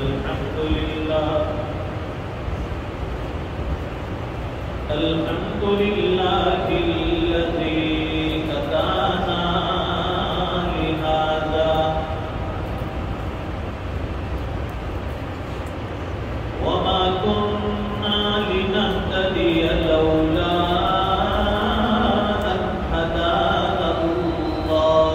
الحمد لله الحمد لله الذي هدانا لهذا وما كنا لنهتدي لولا أن هدانا الله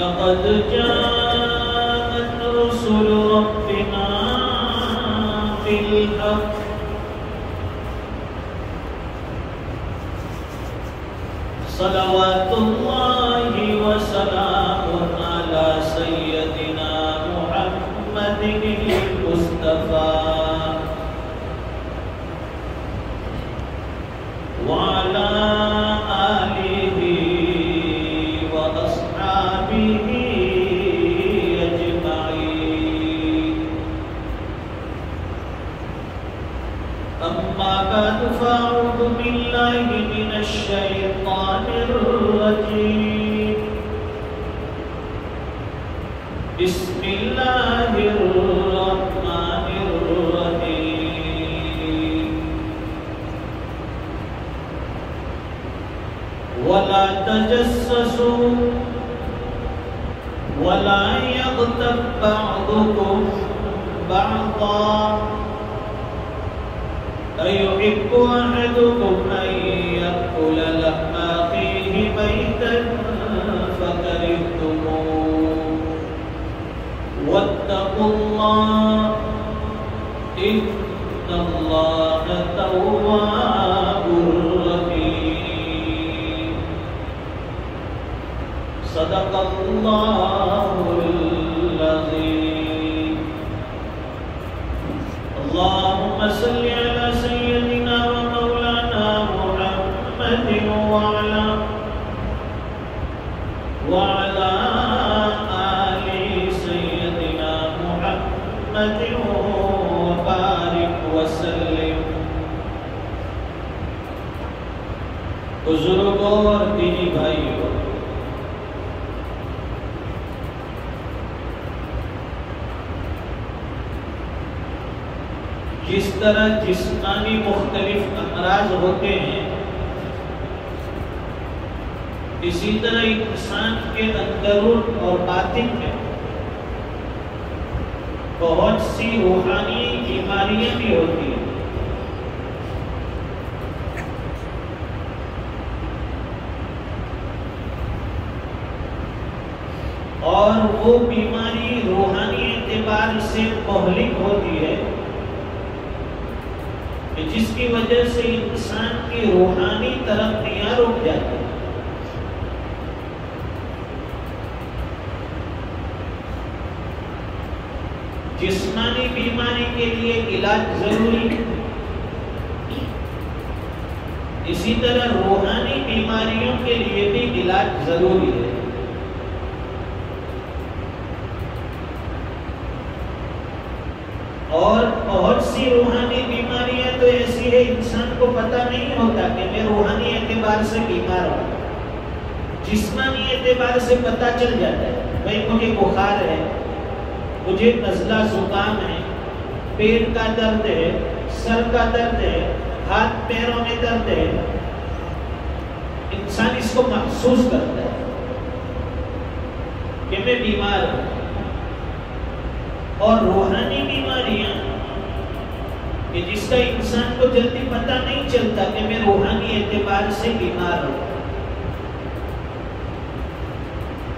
لقد جاءت رسل ربنا بالحق صلوات الله وسلامه على سيدنا محمد المصطفى وعلى آله وأصحابه أجمعين أما بعد فأعوذ بالله من الشيطان الرجيم بسم الله الرحمن الرحيم ولا تجسسوا ولا يغتب بعضكم بعضا أيحب أحدكم أن يأكل لحم أخيه ميتا فكرهتموه واتقوا الله إن الله تواب رحيم صدق الله العظيم اللهم صل على سيدنا ومولانا محمد وعلى آل سيدنا محمد وبارك وسلم. بزرگوں اور دینی بھائیوں، جس طرح جسمانی مختلف امراض ہوتے ہیں، اسی طرح انسان کے اندرون اور باطن میں بہت سی روحانی بیماریاں بھی ہوتی ہیں. اور وہ بیماری روحانی اعتبار سے مہلک ہوتی ہے جس کی وجہ سے انسان کی روحانی ترقیاں رک جاتی ہیں. جسمانی بیماری کے لیے علاج ضروری ہے، اسی طرح روحانی بیماریوں کے لیے بھی علاج ضروری ہے. اور بہت سی روحانی بیماریاں تو ایسی ہے انسان کو پتہ نہیں ہوتا کہ میں روحانی اعتبار سے بیمار ہوں. جسمانی اعتبار سے پتہ چل جاتا ہے، بھائی مجھے بخار ہے، مجھے نزلہ زکام ہے، پیٹ کا درد ہے، سر کا درد ہے، ہاتھ پیروں میں درد ہے. انسان اس کو محسوس کرتا ہے کہ میں بیمار ہوں. اور روحانی بیماریاں کہ جس کا انسان کو جلدی پتہ نہیں چلتا کہ میں روحانی اعتبار سے بیمار ہوں.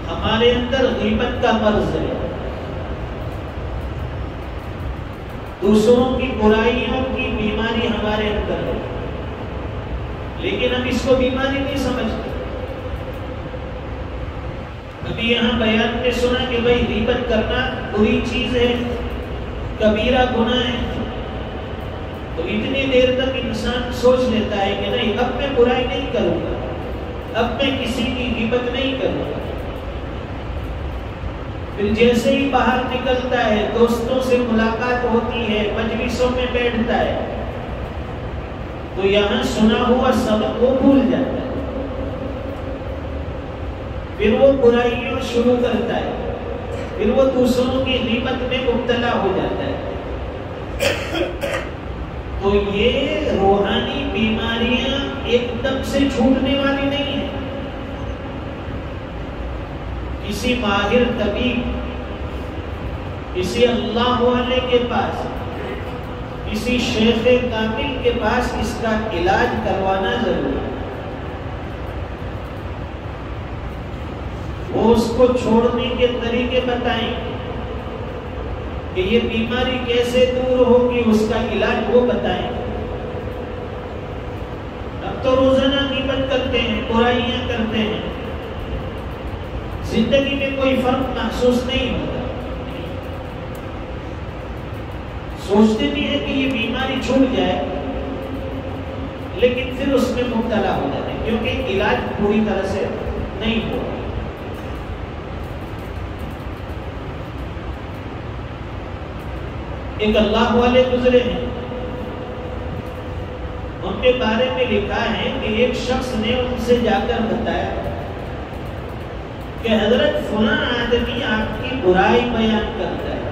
ہمارے اندر غیبت کا مرض ہے، دوسروں کی برائیوں کی بیماری ہمارے اندر ہے، لیکن ہم اس کو بیماری نہیں سمجھتے. ابھی یہاں بیان میں سنا کہ بھائی غیبت کرنا بری چیز ہے، کبیرہ گناہ ہے. تو اتنی دیر تک انسان سوچ لیتا ہے کہ نہیں، اب میں برائی نہیں کروں گا، اب میں کسی کی غیبت نہیں کروں گا. پھر جیسے ہی باہر نکلتا ہے، دوستوں سے ملاقات ہوتی ہے، مجلسوں میں بیٹھتا ہے، تو یہاں سنا ہوا سبق وہ بھول جاتا ہے. پھر وہ برائیوں شروع کرتا ہے، پھر وہ دوسروں کی غیبت میں مبتلا ہو جاتا ہے۔ تو یہ روحانی بیماریاں ایک دم سے چھوٹنے والی نہیں ہیں۔ کسی ماہر طبیب، کسی اللہ والے کے پاس، کسی شیخ کامل کے پاس اس کا علاج کروانا ضروری ہے۔ وہ اس کو چھوڑنے کے طریقے بتائیں کہ یہ بیماری کیسے دور ہوگی، اس کا علاج وہ بتائیں۔ اب تو روزانہ غیبت کرتے ہیں، برائیاں کرتے ہیں، زندگی میں کوئی فرق محسوس نہیں ہوتا، سوچتے بھی ہیں کہ یہ بیماری چھوٹ جائے، لیکن پھر اس میں مبتلا ہو جاتے ہیں کیونکہ علاج پوری طرح سے نہیں ہوا۔ ایک اللہ والے گزرے ہیں، ان کے بارے میں لکھا ہے کہ ایک شخص نے ان سے جا کر بتایا کہ حضرت فلاں آدمی آپ کی برائی بیان کرتا ہے،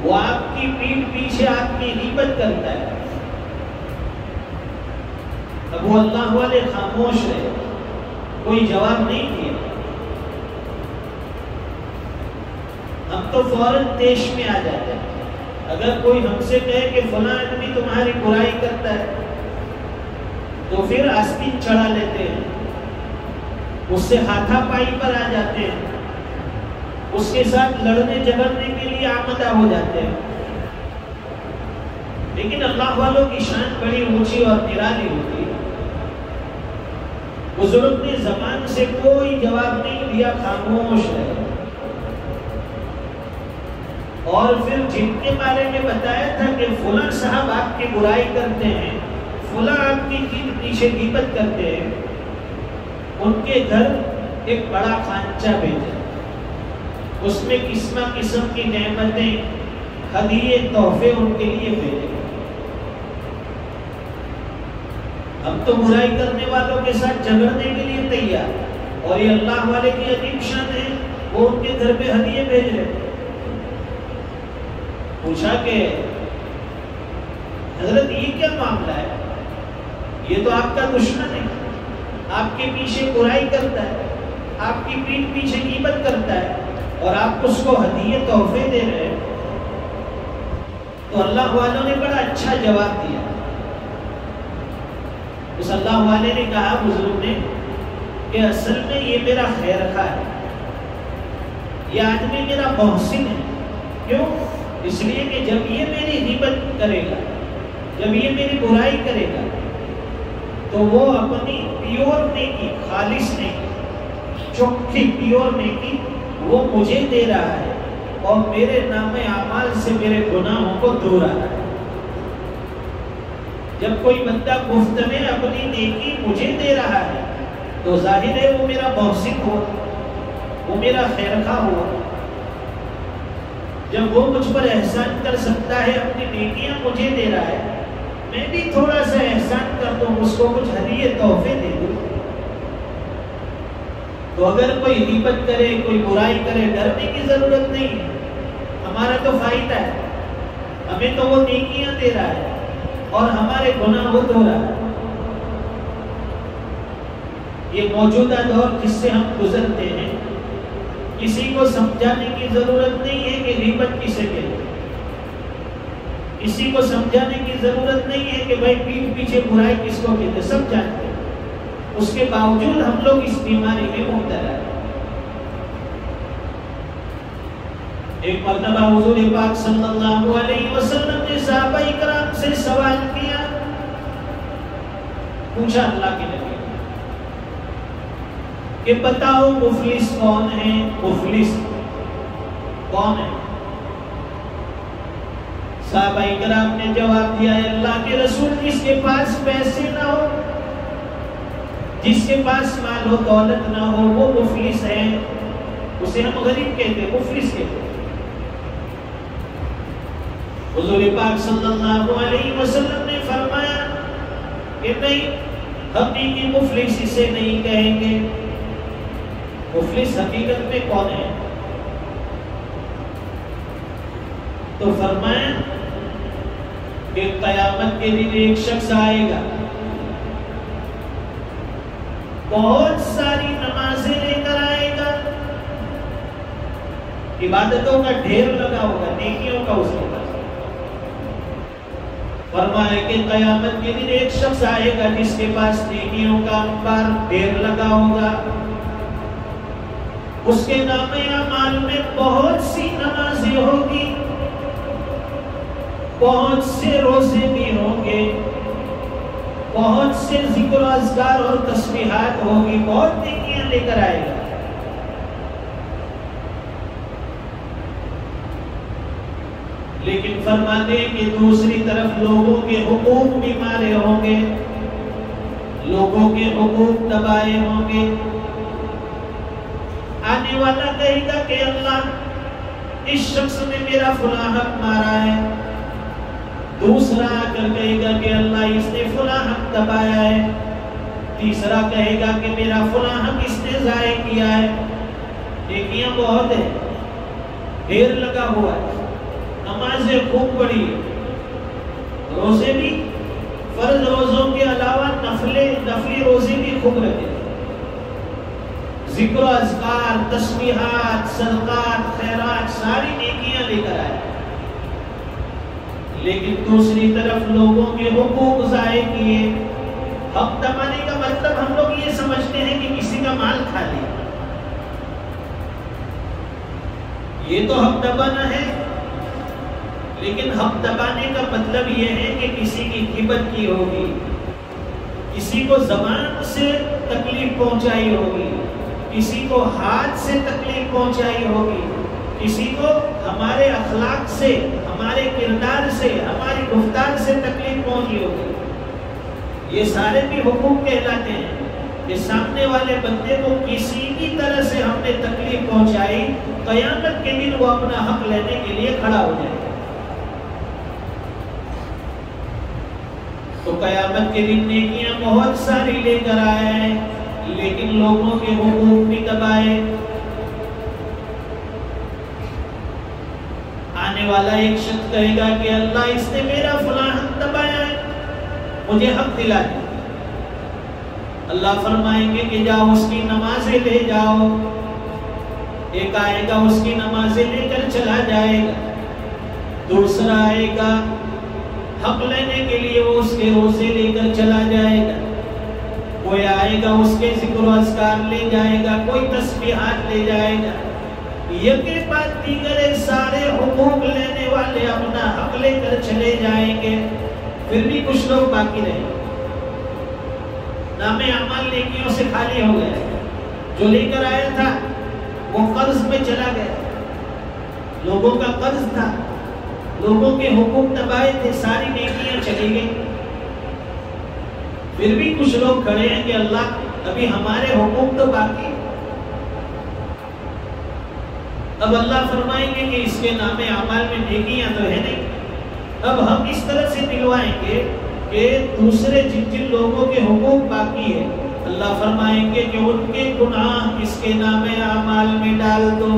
وہ آپ کی پیٹھ پیچھے آپ کی غیبت کرتا ہے۔ اب وہ اللہ والے خاموش رہے، کوئی جواب نہیں دیا۔ ہم تو فوراً دیش میں آ جاتے ہیں، اگر کوئی ہم سے کہے کہ فلاں آدمی تمہاری برائی کرتا ہے تو پھر آستین چڑھا لیتے ہیں، اس سے ہاتھا پائی پر آ جاتے ہیں، اس کے ساتھ لڑنے جھگڑنے کے لیے آمادہ ہو جاتے ہیں۔ لیکن اللہ والوں کی شان بڑی اونچی اور نرالی ہوتی ہے۔ بزرگ نے زبان سے کوئی جواب نہیں دیا، خاموش رہے، اور پھر جن کے بارے میں بتایا تھا کہ فلاں صاحب آپ کی برائی کرتے ہیں، فلاں آپ کی پیچھے غیبت کرتے ہیں، ان کے گھر ایک بڑا خانچہ بھیجا، اس میں قسم قسم کی نعمتیں، ہدیے، تحفے ان کے لیے بھیجے۔ ہم تو برائی کرنے والوں کے ساتھ جھگڑنے کے لیے تیار، اور یہ اللہ والے کی عجیب شان ہے، وہ ان کے گھر پہ ہدیے بھیج رہے۔ پوچھا کہ حضرت یہ کیا معاملہ ہے؟ یہ تو آپ کا دشمن ہے، آپ کے پیچھے برائی کرتا ہے، آپ کی پیٹھ پیچھے غیبت کرتا ہے، اور آپ اس کو ہدیے تحفے دے رہے ہیں۔ تو اللہ والوں نے بڑا اچھا جواب دیا۔ اس اللہ والے نے کہا، بزرگ نے، کہ اصل میں یہ میرا خیر خواہ ہے، یہ آدمی میرا محسن ہے۔ کیوں؟ اس لیے کہ جب یہ میری غیبت کرے گا، جب یہ میری برائی کرے گا، تو وہ اپنی پیور نیکی، خالص نیکی، چوکھی پیور نیکی وہ مجھے دے رہا ہے، اور میرے نام اعمال سے میرے گناہوں کو دھو رہا ہے۔ جب کوئی بندہ مفت میں اپنی نیکی مجھے دے رہا ہے تو ظاہر ہے وہ میرا محسن ہوا، وہ میرا خیر خواہ ہوا۔ جب وہ مجھ پر احسان کر سکتا ہے، اپنی نیکیاں مجھے دے رہا ہے، میں بھی تھوڑا سا احسان کر دوں، اس کو کچھ ہدیے تحفے دے دوں۔ تو اگر کوئی غیبت کرے، کوئی برائی کرے، ڈرنے کی ضرورت نہیں ہے، ہمارا تو فائدہ ہے، ہمیں تو وہ نیکیاں دے رہا ہے اور ہمارے گناہ وہ دھو رہا ہے۔ یہ موجودہ دور جس سے ہم گزرتے ہیں، کسی کو سمجھانے کی ضرورت نہیں ہے کہ غیبت کسے کہتے ہیں، کسی کو سمجھانے کی ضرورت نہیں ہے کہ بھائی پیٹھ پیچھے برائی کس کو کہتے ہیں، سب جانتے ہیں۔ اس کے باوجود ہم لوگ اس بیماری میں مبتلا ہیں۔ ایک مرتبہ حضور پاک صلی اللہ علیہ وسلم نے صحابہ اکرام سے سوال کیا، پوچھا اللہ کے نبی کہ بتاؤ مفلس کون ہے؟ مفلس کون ہے؟ صحابہ اکرام نے جواب دیا، اللہ کے رسول، جس کے پاس پیسے نہ ہو، جس کے پاس مال و دولت نہ ہو، وہ مفلس ہے۔ اسے ہم غریب کہتے ہیں، مفلس کہتے ہیں۔ حضور پاک صلی اللہ علیہ وسلم نے فرمایا کہ نہیں، حقیقی مفلس اسے نہیں کہیں گے، مفلس حقیقت میں کون ہے؟ تو فرمایا کہ قیامت کے دن ایک شخص آئے گا، بہت ساری نمازیں لے کر آئے گا، عبادتوں کا ڈھیر لگا ہوگا، نیکیوں کا اس کے پاس۔ فرمایا کہ قیامت کے دن ایک شخص آئے گا جس کے پاس نیکیوں کا انبار ڈھیر لگا ہوگا، اس کے نامے اعمال میں بہت سی نمازیں ہوگی، بہت سے روزے بھی ہوں گے، بہت سے ذکر و اذکار اور تسبیحات ہوگی، بہت نیکیاں لے کر آئے گا۔ لیکن فرماتے ہیں کہ دوسری طرف لوگوں کے حقوق بھی مارے ہوں گے، لوگوں کے حقوق دبائے ہوں گے۔ آنے والا کہے گا کہ اللہ اس شخص نے میرا فلاں حق مارا ہے، دوسرا آ کر کہے گا کہ اللہ اس نے فلاں حق دبایا ہے، تیسرا کہے گا کہ میرا فلاں حق اس نے ضائع کیا ہے۔ نیکیاں بہت ہیں، ڈھیر لگا ہوا ہے، نمازیں خوب پڑھی، روزے بھی فرض روزوں کے علاوہ نفلی روزے بھی خوب رکھے، ذکر و اذکار، تسبیحات، صدقات، خیرات، ساری نیکیاں لے کر آئے۔ لیکن دوسری طرف لوگوں کے حقوق ضائع کیے۔ حق دبانے کا مطلب ہم لوگ یہ سمجھتے ہیں کہ کسی کا مال کھا لیا، یہ تو حق دبانا ہے، لیکن حق دبانے کا مطلب یہ ہے کہ کسی کی غیبت کی ہوگی، کسی کو زبان سے تکلیف پہنچائی ہوگی، کسی کو ہاتھ سے تکلیف پہنچائی ہوگی، کسی کو ہمارے اخلاق سے، ہمارے کردار سے، ہماری گفتار سے تکلیف پہنچی ہوگی۔ یہ سارے بھی حقوق کہلاتے ہیں کہ سامنے والے بندے کو کسی بھی طرح سے ہم نے تکلیف پہنچائی، قیامت کے دن وہ اپنا حق لینے کے لیے کھڑا ہو جائے۔ تو قیامت کے دن نیکیاں بہت ساری لے کر آئے ہیں، لیکن لوگوں کے حقوق بھی دبائے۔ آنے والا ایک شخص کہے گا کہ اللہ اس نے میرا فلاں حق دبایا ہے، مجھے حق دلا دے۔ اللہ فرمائیں گے کہ جاؤ اس کی نمازیں لے جاؤ۔ ایک آئے گا اس کی نمازیں لے کر چلا جائے گا، دوسرا آئے گا حق لینے کے لیے وہ اس کے روزے لے کر چلا جائے گا، کوئی آئے گا اس کے ذکر و اذکار لے جائے گا، کوئی تسبیحات لے جائے گا۔ یکے بعد دیگر سارے حقوق لینے والے اپنا حق لے کر چلے جائیں گے، پھر بھی کچھ لوگ باقی رہیں گے۔ نام اعمال نیکیوں سے خالی ہو گیا، جو لے کر آیا تھا وہ قرض میں چلا گیا، لوگوں کا قرض تھا، لوگوں کے حقوق دبائے تھے، ساری نیکیاں چلی گئی۔ پھر بھی کچھ لوگ کھڑے ہیں کہ اللہ ابھی ہمارے حقوق تو باقی۔ اب اللہ فرمائیں گے کہ اس کے نام اعمال میں نیکیاں تو ہے نہیں، اب ہم اس طرح سے دلوائیں گے کہ دوسرے جن لوگوں کے حقوق باقی ہے، اللہ فرمائیں گے کہ ان کے گناہ اس کے نام اعمال میں ڈال دو۔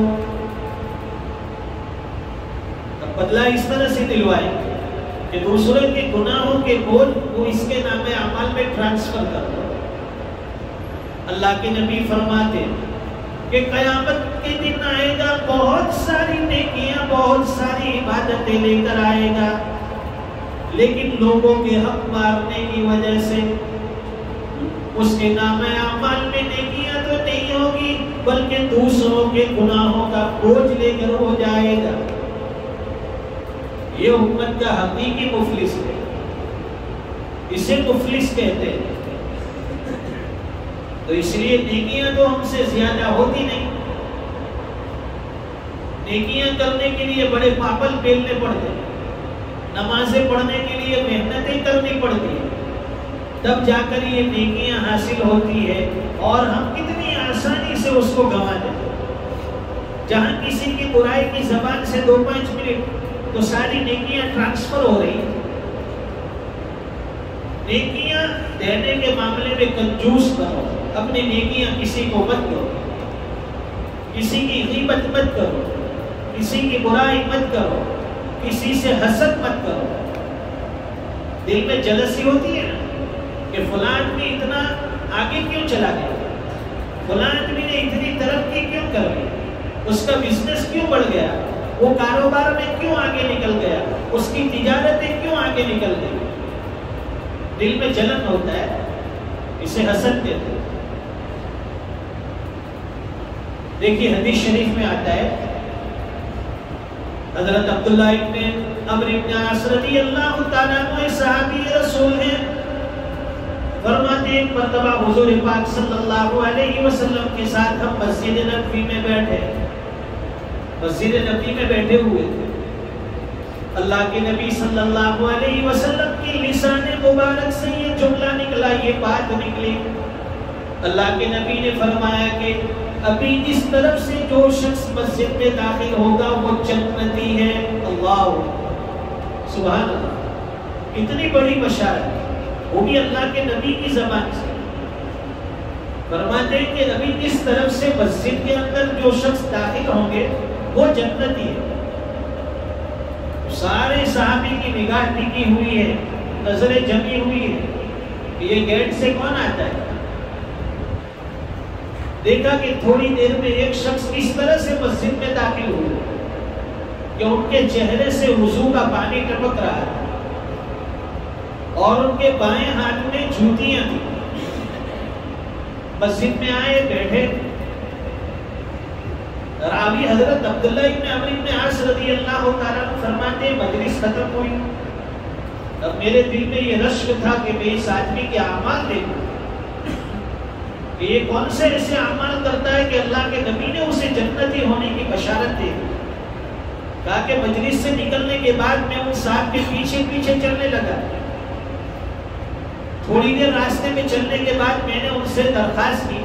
اب بدلہ اس طرح سے دلوائیں گے کہ دوسرے کے گناہوں کے بوجھ وہ اس کے نام اعمال میں ٹرانسفر کر دو۔ اللہ کے نبی فرماتے کہ قیامت کے دن آئے گا، بہت ساری نیکیاں، بہت ساری عبادتیں لے کر آئے گا، لیکن لوگوں کے حق مارنے کی وجہ سے اس کے نام اعمال میں نیکیاں تو نہیں ہوگی، بلکہ دوسروں کے گناہوں کا بوجھ لے کر ہو جائے گا۔ یہ امت کا حقیقی مفلس ہے، اسے مفلس کہتے ہیں۔ تو اس لیے نیکیاں تو ہم سے زیادہ ہوتی نہیں، نیکیاں کرنے کے لیے بڑے پاپل پیلنے پڑتے ہیں، نمازیں پڑھنے کے لیے محنتیں کرنی پڑتی ہیں، تب جا کر یہ نیکیاں حاصل ہوتی ہے، اور ہم کتنی آسانی سے اس کو گنوا دیتے ہیں۔ جہاں کسی کی برائی کی زبان سے 2-5 منٹ تو ساری نیکیاں ٹرانسفر ہو رہی ہیں۔ نیکیاں دینے کے معاملے میں کنجوس بنو، اپنی نیکیاں کسی کو مت دو۔ کسی کی غیبت مت کرو، کسی کی برائی مت کرو، کسی سے حسد مت کرو۔ دل میں جلسی ہوتی ہے نا کہ فلاں آدمی اتنا آگے کیوں چلا گیا، فلاں آدمی نے اتنی ترقی کیوں کر لی، اس کا بزنس کیوں بڑھ گیا، وہ کاروبار میں کیوں آگے نکل گیا، اس کی تجارتیں کیوں آگے نکل گئی۔ دل میں جلن ہوتا ہے، اسے حسد کہتے ہیں۔ دیکھیے حدیث شریف میں آتا ہے، حضرت عبداللہ ابن عمرو ابن عاص رضی اللہ تعالیٰ عنہ صحابی رسول ہیں، فرماتے ہیں ایک مرتبہ حضور پاک صلی اللہ علیہ وسلم کے ساتھ ہم مسجد نبوی میں بیٹھے، مسجد نبوی میں بیٹھے ہوئے تھے۔ اللہ کے نبی صلی اللہ علیہ وسلم کی لسان مبارک سے یہ جملہ نکلا، یہ بات نکلی، اللہ کے نبی نے فرمایا کہ ابھی اس طرف سے جو شخص مسجد میں داخل ہوگا وہ جنتی ہے۔ اللہ سبحان اللہ، اتنی بڑی بشارت، وہ بھی اللہ کے نبی کی زبان سے فرماتے ہیں کہ ابھی اس طرف سے مسجد کے اندر جو شخص داخل ہوں گے وہ جنتی ہے۔ سارے صحابی کی نگاہ ٹکی ہوئی ہے، نظریں جمی ہوئی ہے کہ یہ گیٹ سے کون آتا ہے۔ دیکھا کہ تھوڑی دیر میں ایک شخص اس طرح سے مسجد میں داخل ہوئے کہ ان کے چہرے سے وضو کا پانی ٹپک رہا ہے اور ان کے بائیں ہاتھ میں جوتیاں تھیں۔ مسجد میں آئے، بیٹھے، راوی حضرت عبداللہ ابن عمرو ابن عاص رضی اللہ تعالیٰ عنہ فرماتے ہیں مجلس ختم ہوئی، اب میرے دل میں یہ رشک تھا کہ میں اس آدمی کے اعمال دیکھوں کہ یہ کون سے ایسے اعمال کرتا ہے کہ اللہ کے نبی نے اسے جنتی ہونے کی بشارت دی۔ کہا کہ مجلس سے نکلنے کے بعد میں ان صاحب کے پیچھے پیچھے چلنے لگا۔ تھوڑی دیر راستے میں چلنے کے بعد میں نے ان سے درخواست کی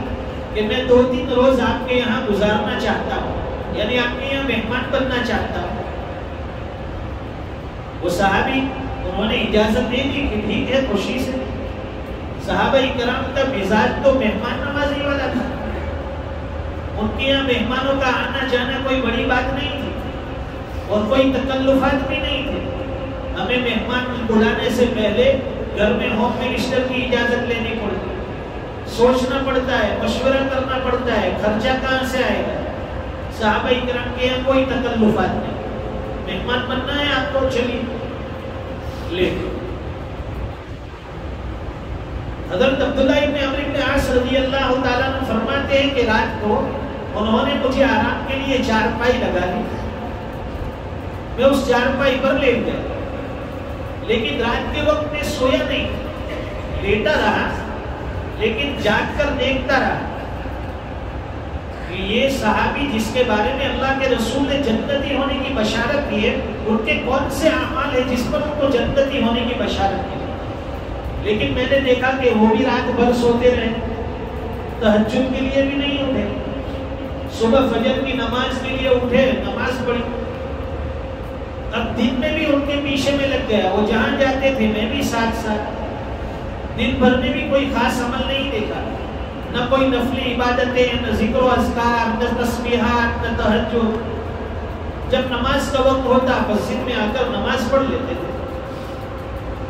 کہ میں 2-3 روز آپ کے یہاں گزارنا چاہتا ہوں، یعنی آپ کے یہاں مہمان بننا چاہتا ہوں۔ وہ صحابی انہوں نے اجازت دے دی کہ ٹھیک ہے، خوشی سے۔ صحابہ کرام کا مزاج تو مہمان نوازی والا تھا، ان کے یہاں مہمانوں کا آنا جانا کوئی بڑی بات نہیں تھی اور کوئی تکلفات بھی نہیں تھے۔ ہمیں مہمان بلانے سے پہلے گھر میں ہوم منسٹر کی اجازت لینی پڑتی، سوچنا پڑتا ہے، مشورہ کرنا پڑتا ہے، خرچہ کہاں سے آئے گا۔ صحابہ کرام کے یہاں کوئی تکلفات نہیں، مہمان بننا ہے آپ کو، چلیے لے۔ حضرت عبداللہ ابن عمرو ابن عاص رضی اللہ تعالیٰ عنہ فرماتے ہیں کہ رات کو انہوں نے مجھے آرام کے لیے چارپائی لگا دی، میں اس چارپائی پر لیٹ گیا، لیکن رات کے وقت میں سویا نہیں، لیٹا رہا، لیکن جاگ کر دیکھتا رہا کہ یہ صحابی جس کے بارے میں اللہ کے رسول نے جنتی ہونے کی بشارت دی ہے، ان کے کون سے اعمال ہیں جس پر ان کو جنتی ہونے کی بشارت دی ہے۔ لیکن میں نے دیکھا کہ وہ بھی رات بھر سوتے رہے، تہجد کے لیے بھی نہیں اٹھے، صبح فجر کی نماز کے لیے اٹھے، نماز پڑھی، اب دن میں بھی ان کے پیچھے میں لگ گیا، وہ جہاں جاتے تھے میں بھی ساتھ ساتھ، دن بھر میں بھی کوئی خاص عمل نہیں دیکھا، نہ کوئی نفلی عبادتیں، نہ ذکر و اذکار، نہ تسبیحات، نہ تہجد۔ جب نماز کا وقت ہوتا مسجد میں آ کر نماز پڑھ لیتے تھے۔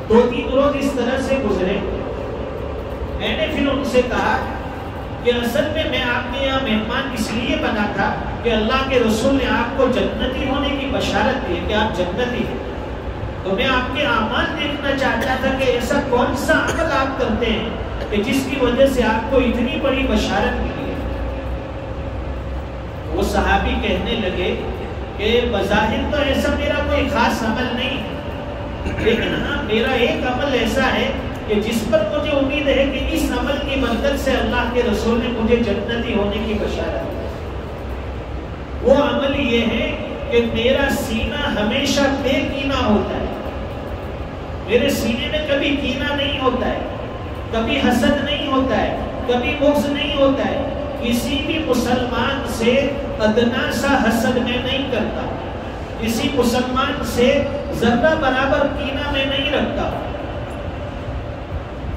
2-3 روز اس طرح سے گزرے، میں نے پھر ان سے کہا کہ اصل میں آپ کے یہاں مہمان اس لیے بنا تھا کہ اللہ کے رسول نے آپ کو جنتی ہونے کی بشارت دی کہ آپ جنتی ہیں، تو میں آپ کے اعمال دیکھنا چاہتا تھا کہ ایسا کون سا عمل آپ کرتے ہیں کہ جس کی وجہ سے آپ کو اتنی بڑی بشارت ملی ہے۔ وہ صحابی کہنے لگے کہ بظاہر تو ایسا میرا کوئی خاص عمل نہیں ہے، لیکن ہاں میرا ایک عمل ایسا ہے کہ جس پر مجھے امید ہے کہ اس عمل کی برکت سے اللہ کے رسول نے مجھے جنتی ہونے کی بشارت دی۔ وہ عمل یہ ہے کہ میرا سینہ ہمیشہ بے کینہ ہوتا ہے، میرے سینے میں کبھی کینہ نہیں ہوتا ہے، کبھی حسد نہیں ہوتا ہے، کبھی بغض نہیں ہوتا ہے، کسی بھی مسلمان سے ادنا سا حسد میں نہیں کرتا، کسی مسلمان سے ذرہ برابر کینہ میں نہیں رکھتا۔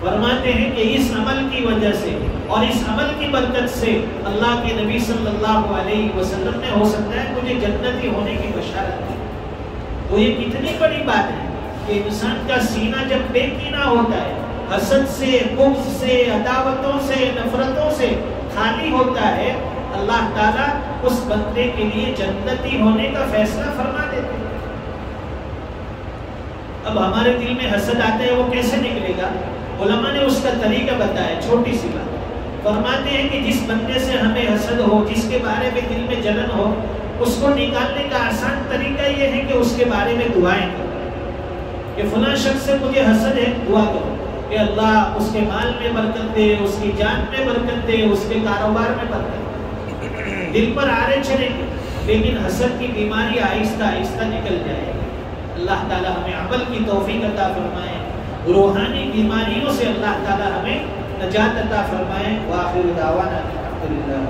فرماتے ہیں کہ اس عمل کی وجہ سے اور اس عمل کی برکت سے اللہ کے نبی صلی اللہ علیہ وسلم نے ہو سکتا ہے مجھے جنتی ہونے کی بشارت دی۔ تو یہ کتنی بڑی بات ہے کہ انسان کا سینہ جب بے کینہ ہوتا ہے، حسد سے، بغض سے، عداوتوں سے، نفرتوں سے خالی ہوتا ہے، اللہ تعالیٰ اس بندے کے لیے جنتی ہونے کا فیصلہ فرما دیتے ہیں۔ اب ہمارے دل میں حسد آتا ہے، وہ کیسے نکلے گا؟ علماء نے اس کا طریقہ بتایا، چھوٹی سی بات۔ فرماتے ہیں کہ جس بندے سے ہمیں حسد ہو، جس کے بارے میں دل میں جلن ہو، اس کو نکالنے کا آسان طریقہ یہ ہے کہ اس کے بارے میں دعائیں کرو کہ فلاں شخص سے مجھے حسد ہے، دعا کرو کہ اللہ اس کے مال میں برکت دے، اس کی جان میں برکت دے، اس کے کاروبار میں برکت دے۔ دل پر آرے چلیں گے، لیکن حسد کی بیماری آہستہ آہستہ نکل جائے گی۔ اللہ تعالی ہمیں عمل کی توفیق عطا فرمائے، روحانی بیماریوں سے اللہ تعالی ہمیں نجات عطا فرمائے۔ وآخر دعوانا الحمدللہ۔